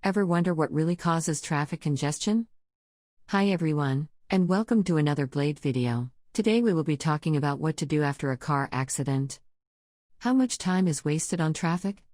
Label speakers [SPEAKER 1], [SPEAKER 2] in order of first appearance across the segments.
[SPEAKER 1] Ever wonder what really causes traffic congestion? Hi everyone, and welcome to another Blade video. Today we will be talking about what to do after a car accident. How much time is wasted on traffic?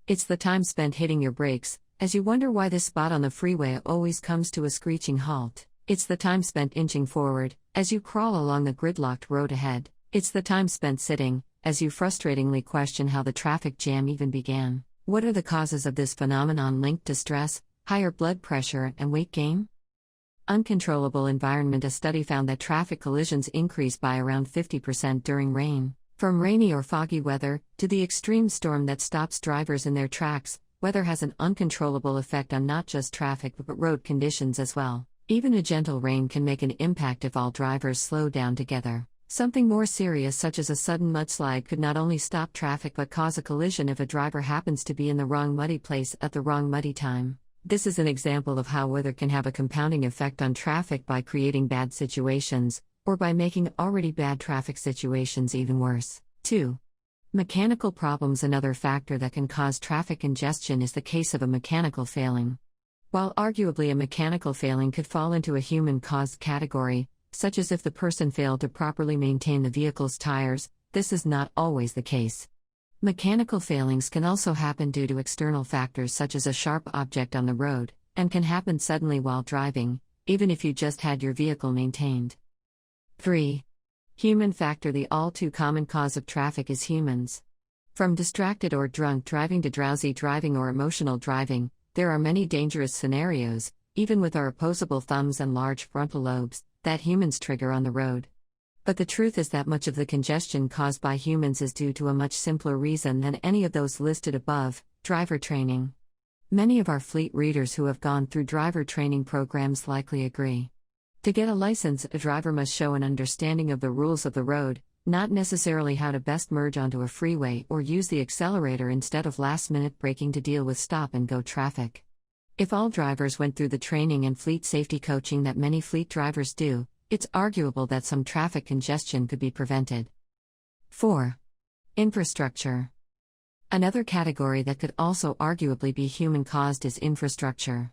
[SPEAKER 1] It's the time spent hitting your brakes, as you wonder why this spot on the freeway always comes to a screeching halt. It's the time spent inching forward, as you crawl along the gridlocked road ahead. It's the time spent sitting, as you frustratingly question how the traffic jam even began. What are the causes of this phenomenon linked to stress, higher blood pressure, and weight gain? Uncontrollable environment. A study found that traffic collisions increase by around 50% during rain. From rainy or foggy weather, to the extreme storm that stops drivers in their tracks, weather has an uncontrollable effect on not just traffic but road conditions as well. Even a gentle rain can make an impact if all drivers slow down together. Something more serious, such as a sudden mudslide, could not only stop traffic but cause a collision if a driver happens to be in the wrong muddy place at the wrong muddy time. This is an example of how weather can have a compounding effect on traffic by creating bad situations, or by making already bad traffic situations even worse. 2. Mechanical problems. Another factor that can cause traffic congestion is the case of a mechanical failing. While arguably a mechanical failing could fall into a human-caused category, such as if the person failed to properly maintain the vehicle's tires, this is not always the case. Mechanical failings can also happen due to external factors such as a sharp object on the road, and can happen suddenly while driving, even if you just had your vehicle maintained. 3. Human factor. The all too common cause of traffic is humans. From distracted or drunk driving to drowsy driving or emotional driving, there are many dangerous scenarios, even with our opposable thumbs and large frontal lobes, that humans trigger on the road. But the truth is that much of the congestion caused by humans is due to a much simpler reason than any of those listed above: driver training. Many of our fleet readers who have gone through driver training programs likely agree. To get a license, a driver must show an understanding of the rules of the road, not necessarily how to best merge onto a freeway or use the accelerator instead of last-minute braking to deal with stop-and-go traffic. If all drivers went through the training and fleet safety coaching that many fleet drivers do, it's arguable that some traffic congestion could be prevented. 4. Infrastructure. Another category that could also arguably be human-caused is infrastructure.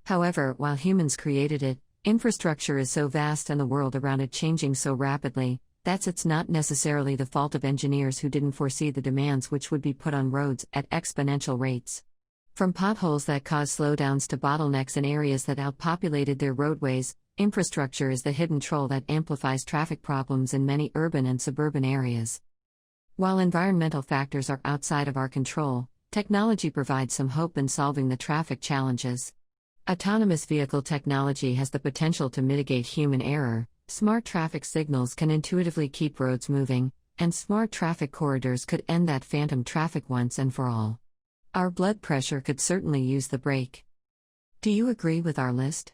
[SPEAKER 1] However, while humans created it, infrastructure is so vast and the world around it changing so rapidly, that it's not necessarily the fault of engineers who didn't foresee the demands which would be put on roads at exponential rates. From potholes that cause slowdowns to bottlenecks in areas that outpopulated their roadways, infrastructure is the hidden troll that amplifies traffic problems in many urban and suburban areas. While environmental factors are outside of our control, technology provides some hope in solving the traffic challenges. Autonomous vehicle technology has the potential to mitigate human error, smart traffic signals can intuitively keep roads moving, and smart traffic corridors could end that phantom traffic once and for all. Our blood pressure could certainly use the break. Do you agree with our list?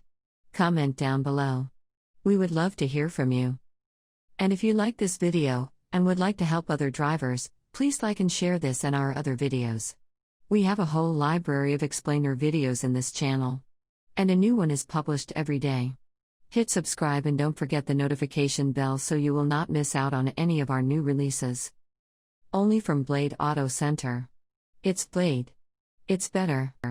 [SPEAKER 1] Comment down below. We would love to hear from you. And if you like this video, and would like to help other drivers, please like and share this and our other videos. We have a whole library of explainer videos in this channel. And a new one is published every day. Hit subscribe and don't forget the notification bell so you will not miss out on any of our new releases. Only from Blade Auto Center. It's Blade. It's better.